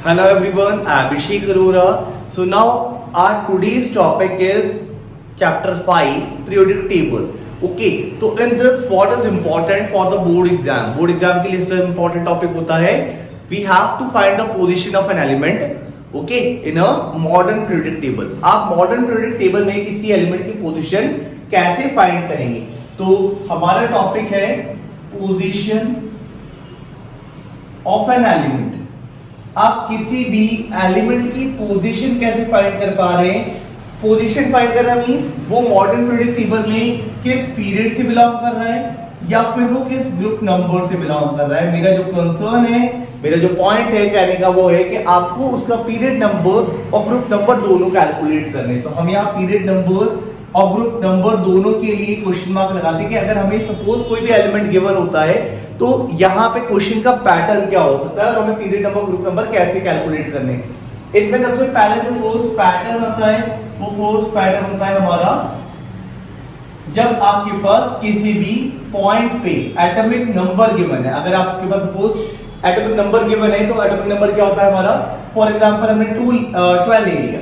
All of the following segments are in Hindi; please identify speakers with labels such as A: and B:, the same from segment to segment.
A: Hello everyone, I am Abhishek Arora. So now our today's topic is chapter 5 periodic table. Okay, so in this what is important for the board exam? Board exam के लिए इसका important topic होता है we have to find the position of an element. Okay, in a modern periodic table. आप modern periodic table में किसी element की position कैसे find करेंगे? तो हमारा topic है position of an element. आप किसी भी एलिमेंट की पोजीशन कैसे फाइंड कर पा रहे हैं? पोजीशन फाइंड करना मींस वो मॉडर्न पीरियड टेबल में किस पीरियड से बिलोंग कर रहा है या फिर वो किस ग्रुप नंबर से बिलोंग कर रहा है. मेरा जो कंसर्न है, मेरा जो पॉइंट है कहने का वो है कि आपको उसका पीरियड नंबर और ग्रुप नंबर दोनों कैलकुलेट करने. तो हम यहाँ पीरियड नंबर और ग्रुप नंबर दोनों के लिए क्वेश्चन मार्क लगाते हैं कि अगर हमें सपोज कोई भी एलिमेंट गिवन होता है तो यहाँ पे क्वेश्चन का पैटर्न क्या हो सकता है और हमें पीरियड नंबर ग्रुप नंबर कैसे कैलकुलेट करने. इसमें सबसे पहले जो फोर्स पैटर्न होता है वो फोर्स पैटर्न होता है हमारा जब आपके पास किसी भी पॉइंट पे एटॉमिक नंबर गिवन है. अगर आपके पास सपोज एटॉमिक नंबर गिवन है तो एटॉमिक नंबर क्या होता है हमारा. फॉर एग्जांपल हमने 12 ले लिया.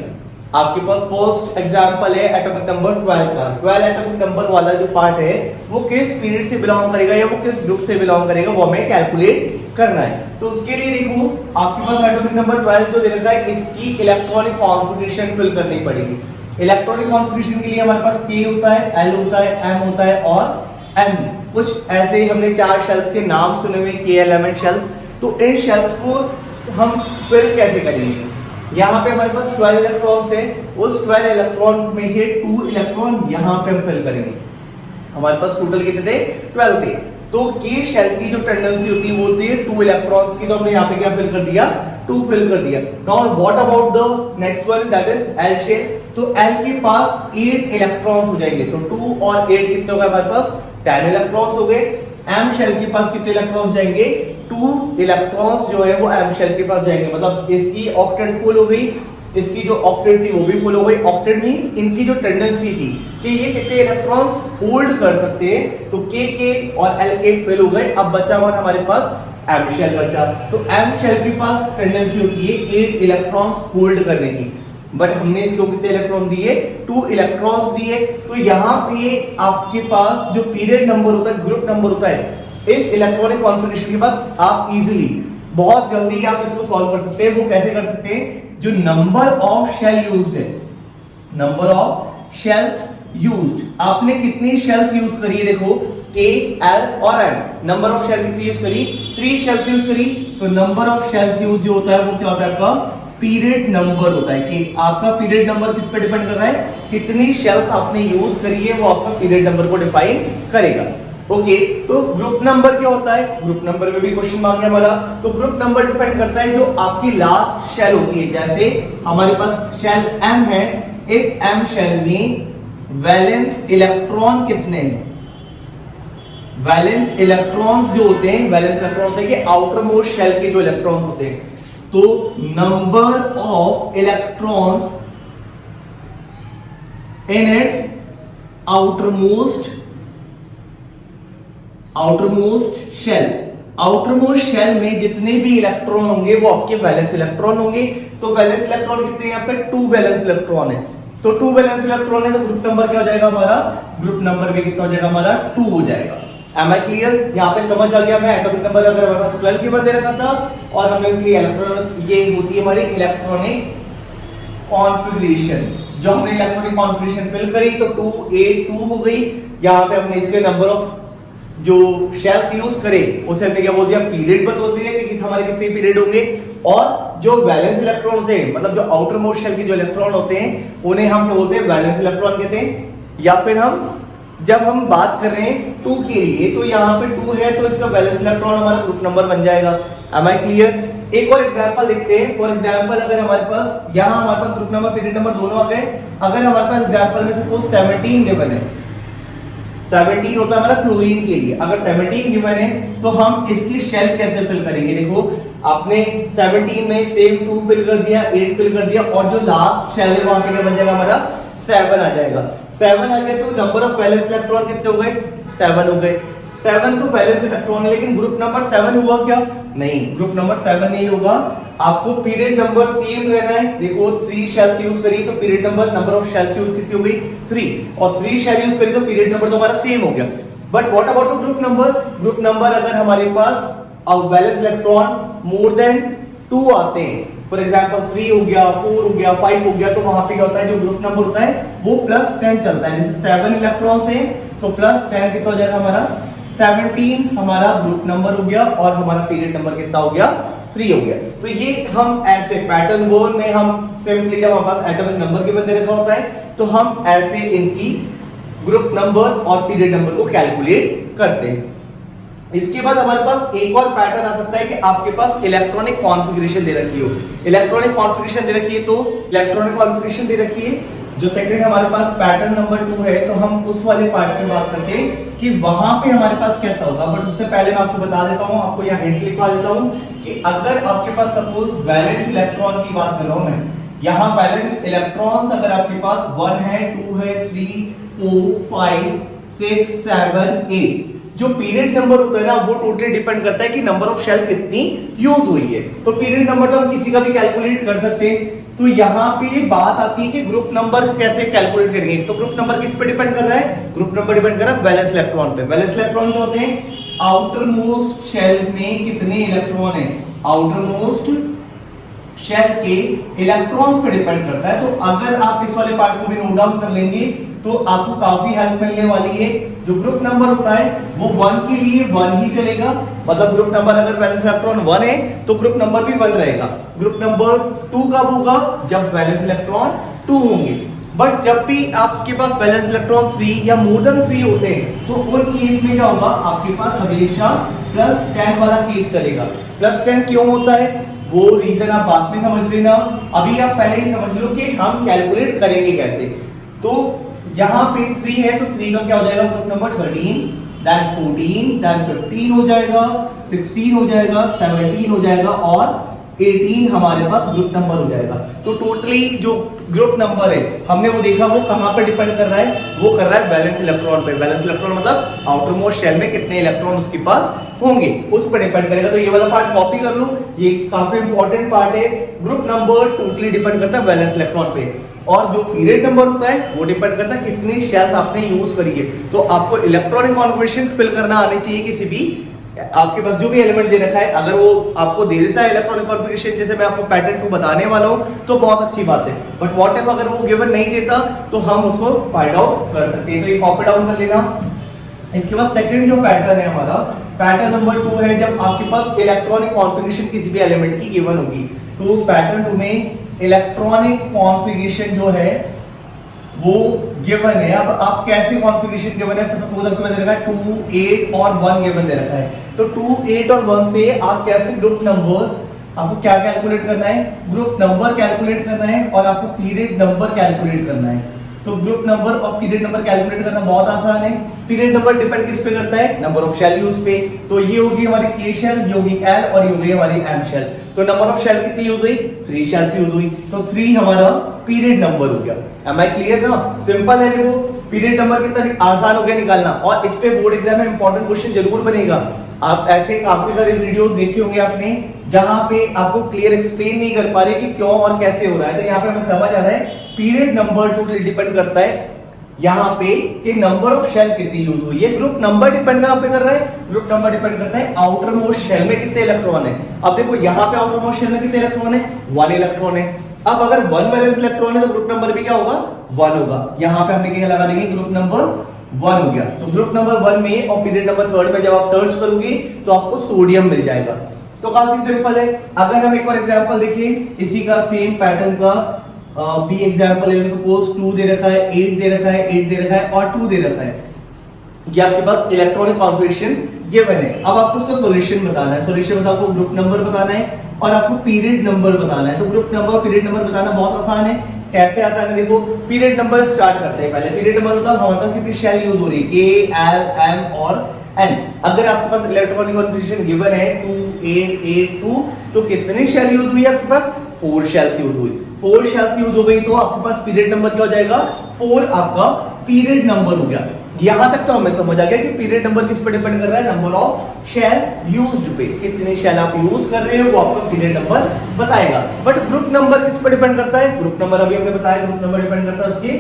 A: आपके पास फर्स्ट एग्जांपल है एटॉमिक नंबर 12 का. 12 एटॉमिक नंबर वाला जो पार्ट है वो किस पीरियड से बिलोंग करेगा या वो किस ग्रुप से बिलोंग करेगा वो हमें कैलकुलेट करना है. तो उसके लिए देखो आपके पास एटॉमिक नंबर 12 जो दे रखा है इसकी इलेक्ट्रॉनिक कॉन्फ़िगरेशन फिल करनी पड़ेगी. इलेक्ट्रॉनिक कॉन्फ़िगरेशन के लिए हमारे पास K होता है, L होता है, M होता है और N. कुछ ऐसे हमने चार शेल्स के नाम सुने हुए K, L, M शेल्स. तो इन शेल्स को हम फिल कैसे करेंगे? यहाँ पे हमारे पास 12 इलेक्ट्रॉन्स है. उस 12 इलेक्ट्रॉन में से 2 इलेक्ट्रॉन यहाँ पे हम फिल करेंगे. हमारे पास टोटल कितने थे? 12 थे. तो K शेल की जो टेंडेंसी होती है वो होती है 2 इलेक्ट्रॉन्स की. तो हमने यहाँ पे क्या फिल कर दिया? 2 फिल कर दिया. Now what about the next one that is L shell. तो L के पास 8 इलेक्ट्रॉन्स हो जाएंगे. तो 2 और 8 कितने हो गए हमारे पास? 10 इलेक्ट्रॉन्स हो गए. M शेल के पास कितने इलेक्ट्रॉन्स जाएंगे? 2 इलेक्ट्रॉन्स जो है वो M शेल के पास जाएंगे. मतलब इसकी ऑक्टेट फुल हो गई, इसकी जो ऑक्टेट थी वो भी फुल हो गई. ऑक्टेट मींस इनकी जो टेंडेंसी थी कि ये कितने इलेक्ट्रॉन्स होल्ड कर सकते हैं. तो K और L फिल हो गए. अब बचा हुआ हमारे पास M शेल बचा. तो M शेल के पास टेंडेंसी होती है 8 इलेक्ट्रॉन्स होल्ड करने की. बट हमने इसको कितने इलेक्ट्रॉन दिए? 2 इलेक्ट्रॉन्स दिए. तो यहाँ पे आपके पास जो पीरियड नंबर होता है, ग्रुप नंबर होता है, इस इलेक्ट्रॉनिक कॉन्फ़िगरेशन के बाद आप इजीली बहुत जल्दी आप इसको सॉल्व कर सकते हैं. वो कैसे कर सकते हैं? जो नंबर ऑफ शेल यूज्ड है, नंबर ऑफ शेल्स यूज्ड, आपने कितनी शेल्स यूज करी है? देखो K, L और M. नंबर ऑफ शेल कितनी यूज करी? 3 शेल्स यूज करी. तो नंबर ऑफ शेल्स यूज जो होता है वो क्या होता है? आपका पीरियड नंबर होता है. कि आपका पीरियड नंबर किस पे डिपेंड कर रहा है? कितनी शेल्स आपने यूज करी है वो आपका पीरियड नंबर को डिफाइन करेगा. ओके, तो ग्रुप नंबर क्या होता है? ग्रुप नंबर में भी क्वेश्चन मार्क है हमारा. तो ग्रुप नंबर डिपेंड करता है जो आपकी लास्ट शेल होती है. जैसे हमारे पास शेल M है. इस M शेल में वैलेंस इलेक्ट्रॉन कितने हैं? वैलेंस इलेक्ट्रॉन्स जो होते हैं, वैलेंस इलेक्ट्रॉन होते हैं कि आउटर मोस्ट शेल के जो इलेक्ट्रॉन्स होते हैं. तो number of electrons in its outermost shell. Outermost shell में जितने भी इलेक्ट्रॉन होंगे वो आपके वैलेंस इलेक्ट्रॉन होंगे. तो वैलेंस इलेक्ट्रॉन कितने हैं? यहाँ पे 2 वैलेंस इलेक्ट्रॉन है. तो 2 वैलेंस इलेक्ट्रॉन है तो ग्रुप नंबर क्या हो जाएगा हमारा? ग्रुप नंबर में कितना हो जाएगा हमारा? 2 हो जाएगा. Am I clear? यहाँ पे समझ आ गया. मैं एटॉमिक नंबर अगर हमारे पास 12 की बात दे रखा था और हमने उनकी इलेक्ट्रॉन, ये होती है हमारी इलेक्ट्रॉनिक कॉन्फ़िगरेशन. जो हमने इलेक्ट्रॉनिक कॉन्फ़िगरेशन फिल करी तो 2 8 2 हो गई. यहाँ पे हमने इसके नंबर ऑफ जो शेल्स यूज करे उसे हमने क्या बोल दिया? पीरियड बता दिया कि हमारे कितने पीरियड होंगे. और जो वैलेंस इलेक्ट्रॉन होते हैं, मतलब जो आउटर मोस्ट शेल के जो इलेक्ट्रॉन होते हैं उन्हें हम क्या बोलते हैं? वैलेंस इलेक्ट्रॉन कहते हैं. या फिर हम जब हम बात कर रहे हैं 2 के लिए तो यहाँ पे 2 है तो इसका वैलेंस इलेक्ट्रॉन हमारा ग्रुप नंबर बन जाएगा. Am I clear? एक और एग्जांपल देखते हैं. फॉर एग्जांपल अगर हमारे पास यहाँ हमारे पास ग्रुप नंबर पीरियड नंबर दोनों आ गए. अगर हमारे पास एग्जांपल में सपोज 17 गिवन है, 17 होता है हमारा क्लोरीन के लिए. अगर 17 गिवन है तो हम इसकी शेल कैसे फिल करेंगे? देखो आपने 17 में सेम 2 फिल कर दिया, 8 फिल कर दिया और जो लास्ट शेल है वहां पे क्या बन जाएगा हमारा? 7 आ जाएगा. 7 आ गया तो नंबर ऑफ वैलेंस इलेक्ट्रॉन कितने हो गए? 7 हो गए. 7 तो वैलेंस इलेक्ट्रॉन है लेकिन ग्रुप नंबर 7 हुआ क्या? नहीं, ग्रुप नंबर 7 नहीं होगा। आपको पीरियड नंबर सेम रहना है। देखो 3 शेल्स यूज करी तो period number of shells use कितनी हो गई 3, और 3 शेल यूज करी तो पीरियड नंबर तो हमारा सेम हो गया। But what about group number? Group number अगर हमारे पास वैलेंस इलेक्ट्रॉन मोर देन 2 आते हैं, फॉर एग्जांपल 3 हो गया, 4 हो गया, 5 हो गया, तो वहां पे क्या होता है, जो ग्रुप नंबर होता है वो +10 चलता है। जैसे 7 इलेक्ट्रॉन्स हैं तो +10 कितना हो जाएगा हमारा 17 हमारा ग्रुप नंबर हो गया, और हमारा पीरियड नंबर कितना हो गया 3 हो गया। तो ये हम ऐसे पैटर्न 1 में हम सिंपली जब हमारे पास एटॉमिक नंबर के बंदे रखा होता है तो हम ऐसे इनकी ग्रुप नंबर और पीरियड नंबर को कैलकुलेट करते हैं। इसके बाद हमारे पास एक और पैटर्न आ सकता है कि आपके पास इलेक्ट्रॉनिक कॉन्फ़िगरेशन दे रखी हो। इलेक्ट्रॉनिक कॉन्फ़िगरेशन दे रखी है तो इलेक्ट्रॉनिक कॉन्फ़िगरेशन दे रखी है, जो सेकंड हमारे पास पैटर्न नंबर 2 है, तो हम उस वाले पार्ट में बात करते हैं कि वहां पे हमारे पास कैसा होगा। बट उससे पहले मैं आपको बता देता हूं, आपको यहाँ हिंट लिखवा देता हूं कि अगर आपके पास सपोज वैलेंस इलेक्ट्रॉन की बात कर रहा हूं मैं, यहाँ वैलेंस इलेक्ट्रॉन्स अगर आपके पास 1 है, 2 है, 3, 4, 5, 6, 7, 8, जो पीरियड नंबर होता है ना वो टोटली डिपेंड करता है कि नंबर ऑफ शेल कितनी यूज हुई है। तो पीरियड नंबर तो हम किसी का भी कैलकुलेट कर सकते हैं। तो यहाँ पे बात आती है कि ग्रुप नंबर कैसे कैलकुलेट करेंगे। तो ग्रुप नंबर किस पे डिपेंड कर रहा है? ग्रुप नंबर डिपेंड कर रहा है वैलेंस इलेक्ट्रॉन पे। वैलेंस इलेक्ट्रॉन जो होते हैं, आउटर मोस्ट शेल में कितने इलेक्ट्रॉन है, आउटर मोस्ट शेल के इलेक्ट्रॉन्स पे डिपेंड करता है। तो अगर आप इस वाले पार्ट को भी नोट डाउन कर लेंगे तो आपको काफी हेल्प मिलने वाली है। जो ग्रुप नंबर होता है वो 1 के लिए 1 ही चलेगा, मतलब ग्रुप नंबर अगर वैलेंस इलेक्ट्रॉन 1 है तो ग्रुप नंबर भी 1 रहेगा। ग्रुप नंबर 2 कब होगा? जब वैलेंस इलेक्ट्रॉन 2 होंगे। बट जब भी आपके पास वैलेंस इलेक्ट्रॉन 3 या मोर देन 3 होते हैं तो उन केस में क्या होगा, आपके पास हमेशा +10 वाला केस चलेगा। +10 क्यों होता है वो रीजन आप बाद में समझ लेना, अभी आप पहले ही समझ लो कि हम कैलकुलेट करेंगे कैसे। तो यहाँ पे 3 है तो 3 का क्या हो जाएगा ग्रुप नंबर 13, देन 14, देन 15 हो जाएगा, 16 हो जाएगा, 17 हो जाएगा और 18 हमारे पास ग्रुप नंबर हो जाएगा। तो टोटली जो ग्रुप नंबर है हमने वो देखा, वो कहां पे डिपेंड कर रहा है, वो कर रहा है वैलेंस इलेक्ट्रॉन पे। वैलेंस इलेक्ट्रॉन मतलब आउटर मोस्ट शेल में कितने इलेक्ट्रॉन उसके पास होंगे उस पर डिपेंड करेगा। तो ये वाला पार्ट कॉपी कर लो, ये काफी इंपॉर्टेंट पार्ट है। ग्रुप नंबर टोटली डिपेंड करता है वैलेंस इलेक्ट्रॉन पे, और जो पीरियड नंबर होता है वो डिपेंड करता है कितनी शेल्स आपने यूज करी है। तो आपको इलेक्ट्रॉनिक कॉन्फ़िगरेशन फिल करना आनी चाहिए किसी भी आपके पास जो भी एलिमेंट दे रखा है। अगर वो आपको दे देता है इलेक्ट्रॉनिक कॉन्फ़िगरेशन, जैसे मैं आपको पैटर्न 2 बताने वाला हूं, तो बहुत अच्छी बात है। बट व्हाट इफ अगर वो गिवन नहीं देता तो हम उसको फाइंड आउट कर सकते हैं। तो ये कॉपी डाउन कर लेना। इसके बाद सेकंड जो पैटर्न है हमारा, पैटर्न नंबर 2 है, जब आपके पास इलेक्ट्रॉनिक कॉन्फ़िगरेशन किसी भी एलिमेंट की गिवन होगी। तो पैटर्न 2 में इलेक्ट्रॉनिक कॉन्फ़िगरेशन जो है वो गिवन है। अब आप कैसे कॉन्फ़िगरेशन गिवन है, सपोज आपको दे रखा है 2, 8 और 1 गिवन दे रखा है। तो 2, 8 और 1 से आप कैसे ग्रुप नंबर, आपको क्या कैलकुलेट करना है, ग्रुप नंबर कैलकुलेट करना है और आपको पीरियड नंबर कैलकुलेट करना है। तो ग्रुप नंबर और पीरियड नंबर कैलकुलेट करना बहुत आसान है। पीरियड नंबर डिपेंड किस पे करता है, नंबर ऑफ शेल यूज पे। तो ये होगी हमारी के शेल, ये होगी एल और ये होगी हमारी एम शेल। तो नंबर ऑफ शेल कितनी यूज हुई, 3 शेल्स यूज हुई, तो 3 हमारा पीरियड नंबर हो गया। एम आई क्लियर ना? सिंपल है देखो, पीरियड नंबर कितना आसान हो गया निकालना। और इस पे बोर्ड एग्जाम में इंपॉर्टेंट क्वेश्चन जरूर बनेगा। आप ऐसे काफी सारे वीडियोस देखे होंगे आपने जहां पे आपको क्लियर एक्सप्लेन नहीं कर पा रहे कि क्यों और कैसे हो रहा है। तो यहाँ पे हमें समझ आ रहा है पीरियड नंबर टोटली डिपेंड करता है यहाँ पे कि नंबर ऑफ शेल कितनी यूज हुई है। ग्रुप नंबर डिपेंड कहां पे कर रहा है, ग्रुप नंबर डिपेंड करता है आउटर मोस्ट शेल में कितने इलेक्ट्रॉन है। अब देखो यहाँ पे आउटर मोस्ट शेल में कितने इलेक्ट्रॉन है, 1 इलेक्ट्रॉन है। अब अगर 1 वैलेंस इलेक्ट्रॉन है तो ग्रुप नंबर भी क्या होगा, 1 होगा। यहाँ पे हमने क्या लगा देंगे, ग्रुप नंबर 1 हो गया। तो ग्रुप नंबर 1 में और पीरियड नंबर 3 में जब आप सर्च करोगे तो आपको सोडियम मिल जाएगा। तो काफी सिंपल है। अगर हम एक और एग्जांपल देखें इसी का सेम पैटर्न का, बी एग्जांपल है, सपोज 2 दे रखा है, 8 दे रखा है, 8 दे रखा है और 2 दे रखा है। ये आपके पास इलेक्ट्रॉनिक कॉन्फ़िगरेशन गिवन है। अब आपको उसका सॉल्यूशन बताना है। सॉल्यूशन में आपको ग्रुप नंबर बताना है और आपको पीरियड नंबर बताना है। तो ग्रुप नंबर और पीरियड नंबर बताना बहुत आसान है। कैसे आसान है देखो, पीरियड नंबर स्टार्ट करते हैं। पहले पीरियड नंबर होता है हमारे पास कितनी शेल यूज हो रही है, के, एल, एम और एन। अगर आपके पास इलेक्ट्रॉनिक कॉन्फ़िगरेशन गिवन है 2, 8, 8, 2, तो कितनी शेल यूज हुई है आपके पास, 4 शेल यूज हुई। 4 शेल यूज हो गई तो आपके पास पीरियड नंबर क्या हो जाएगा, 4 आपका पीरियड नंबर हो गया। यहां तक तो हमें समझ आ गया कि पीरियड नंबर किस पे डिपेंड कर रहा है, नंबर ऑफ शेल यूज्ड पे, कितने शेल आप यूज कर रहे हो वो आपका पीरियड नंबर बताएगा। बट ग्रुप नंबर किस पे डिपेंड करता है, ग्रुप नंबर अभी हमने बताया, ग्रुप नंबर डिपेंड करता है उसके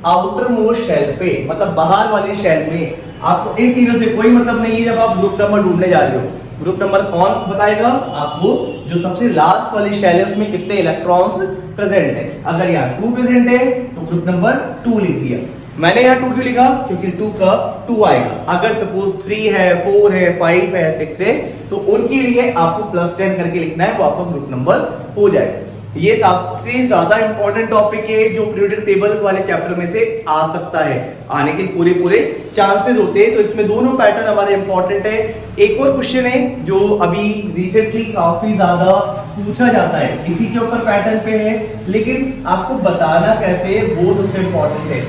A: आउटर मोस्ट शेल पे, मतलब बाहर वाले शेल में। आपको इन तीनों से कोई मतलब नहीं है जब आप ग्रुप नंबर ढूंढने जा रहे हो। ग्रुप नंबर कौन बताएगा आपको, जो सबसे लास्ट वाली शेल है उसमें कितने इलेक्ट्रॉन्स प्रेजेंट है। अगर यहाँ 2 प्रेजेंट है तो ग्रुप नंबर 2 लिख दिया। मैंने यहाँ 2 क्यों लिखा, क्योंकि 2 का 2 आएगा। अगर सपोज 3 है, 4 है, 5 है, 6 है, तो उनके लिए आपको +10 करके लिखना है, वो आपका ग्रुप नंबर हो जाएगा। ये सबसे ज्यादा इंपॉर्टेंट टॉपिक है जो पीरियोडिक टेबल वाले चैप्टर में से आ सकता है, आने के पूरे चांसेस होते हैं। तो इसमें दोनों पैटर्न हमारे इंपॉर्टेंट है। एक और क्वेश्चन है जो अभी रिसेंटली काफी ज्यादा पूछा जाता है, इसी के ऊपर पैटर्न पे है, लेकिन आपको बताना कैसे वो सबसे इंपॉर्टेंट है।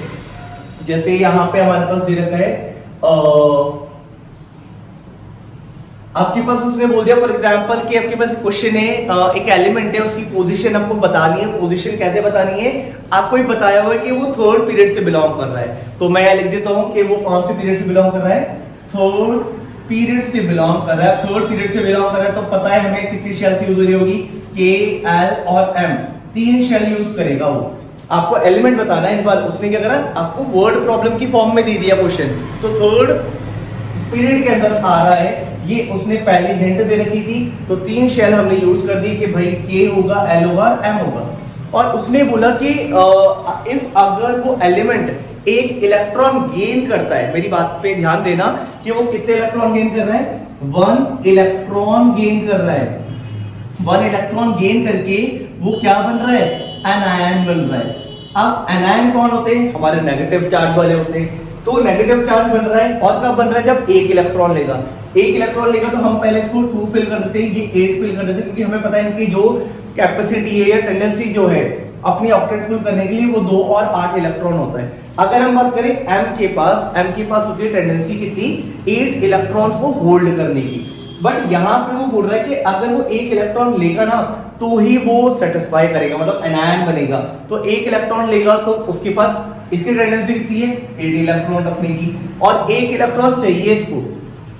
A: जैसे यहाँ पे हमारे पास दे रखा है, आपके पास उसने बोल दिया फॉर एग्जांपल कि आपके पास क्वेश्चन है, एक एलिमेंट है, उसकी पोजीशन आपको बतानी है। पोजीशन कैसे बतानी है, आपको ही बताया हुआ है कि वो थर्ड पीरियड से बिलोंग कर रहा है। तो मैं यहाँ लिख देता हूं कि वो कौन से पीरियड से बिलोंग कर रहा है, थर्ड पीरियड से बिलोंग कर रहा है। थर्ड पीरियड से बिलोंग कर रहा है तो पता है हमें कितनी शेल्स यूज हो रही होगी, के, एल और एम, 3 शेल यूज करेगा वो। आपको एलिमेंट बताना है। इन बार उसने क्या करा, आपको वर्ड प्रॉब्लम की फॉर्म में दे दिया क्वेश्चन, तो थर्ड पीरियड के अंदर आ रहा है, ये उसने पहले हिंट दे रखी थी। तो 3 शेल हमने यूज कर दी कि भाई के होगा, एल होगा, एम होगा। और उसने बोला कि इफ अगर वो एलिमेंट एक इलेक्ट्रॉन गेन करता है, मेरी बात पे ध्यान देना कि वो कितने इलेक्ट्रॉन गेन कर रहा है, 1 इलेक्ट्रॉन गेन कर रहा है। 1 इलेक्ट्रॉन गेन करके वो क्या बन रहा है, एनायन बन रहा है। अब एनायन कौन होते हैं, हमारे नेगेटिव चार्ज वाले होते हैं। तो नेगेटिव चार्ज बन रहा है, और कब बन रहा है, जब 1 इलेक्ट्रॉन लेगा। 1 इलेक्ट्रॉन लेगा तो हम पहले इसको 2 फिल कर देते हैं, ये 8 फिल कर देते हैं, क्योंकि हमें पता है इनकी जो कैपेसिटी है या टेंडेंसी जो है अपनी ऑक्टेट फिल करने के लिए वो 2 और 8 इलेक्ट्रॉन होता है। अगर हम बात करें एम के पास होती है टेंडेंसी कितनी, 8 इलेक्ट्रॉन को होल्ड करने की। बट यहाँ पे वो बोल रहा है कि अगर वो 1 इलेक्ट्रॉन लेगा ना तो ही वो सेटिस्फाई करेगा, मतलब एनायन बनेगा। तो 1 इलेक्ट्रॉन लेगा तो उसके पास इसकी टेंडेंसी कितनी है, 8 इलेक्ट्रॉन रखने की, और 1 इलेक्ट्रॉन चाहिए इसको,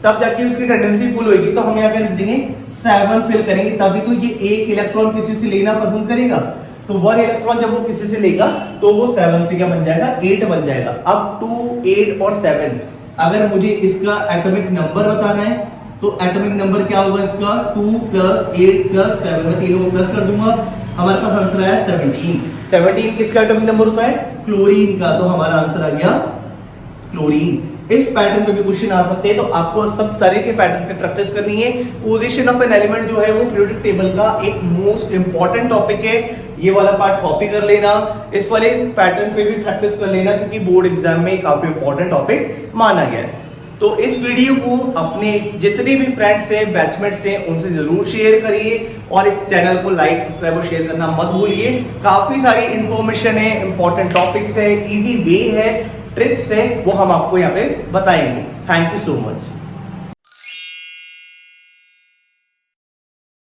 A: तब जाके उसकी टेंडेंसी फुल होगी। तो हम यहाँ पे लिख देंगे 7 फिल करेंगे, तभी तो ये 1 इलेक्ट्रॉन किसी से लेना पसंद करेगा। तो 1 इलेक्ट्रॉन जब वो किसी से लेगा तो वो 7 से क्या बन जाएगा, 8 बन जाएगा। अब 2, 8 और 7, अगर मुझे इसका एटॉमिक नंबर बताना है तो एटॉमिक नंबर क्या होगा इसका, 2 + 8 + 7, मैं तीनों को प्लस कर दूंगा, हमारे पास आंसर आया 17। 17 किसका एटॉमिक नंबर होता है, क्लोरीन का। तो हमारा आंसर आ गया क्लोरीन। इस पैटर्न पे भी क्वेश्चन आ सकते हैं, तो आपको सब तरह के पैटर्न पे प्रैक्टिस करनी है। पोजीशन ऑफ एन एलिमेंट जो है वो पीरियोडिक टेबल का एक मोस्ट इंपॉर्टेंट टॉपिक है। ये वाला पार्ट कॉपी कर लेना, इस वाले पैटर्न पे भी प्रैक्टिस कर लेना, क्योंकि बोर्ड एग्जाम में काफी इंपॉर्टेंट टॉपिक माना गया है। तो इस वीडियो को अपने जितने भी फ्रेंड्स हैं, बैचमेट्स हैं, उनसे जरूर शेयर करिए, और इस चैनल को लाइक, सब्सक्राइब और शेयर करना मत भूलिए। काफी सारी इंफॉर्मेशन है, इंपॉर्टेंट टॉपिक्स है, इजी वे है, ट्रिक्स है, वो हम आपको यहाँ पे बताएंगे। Thank you so much.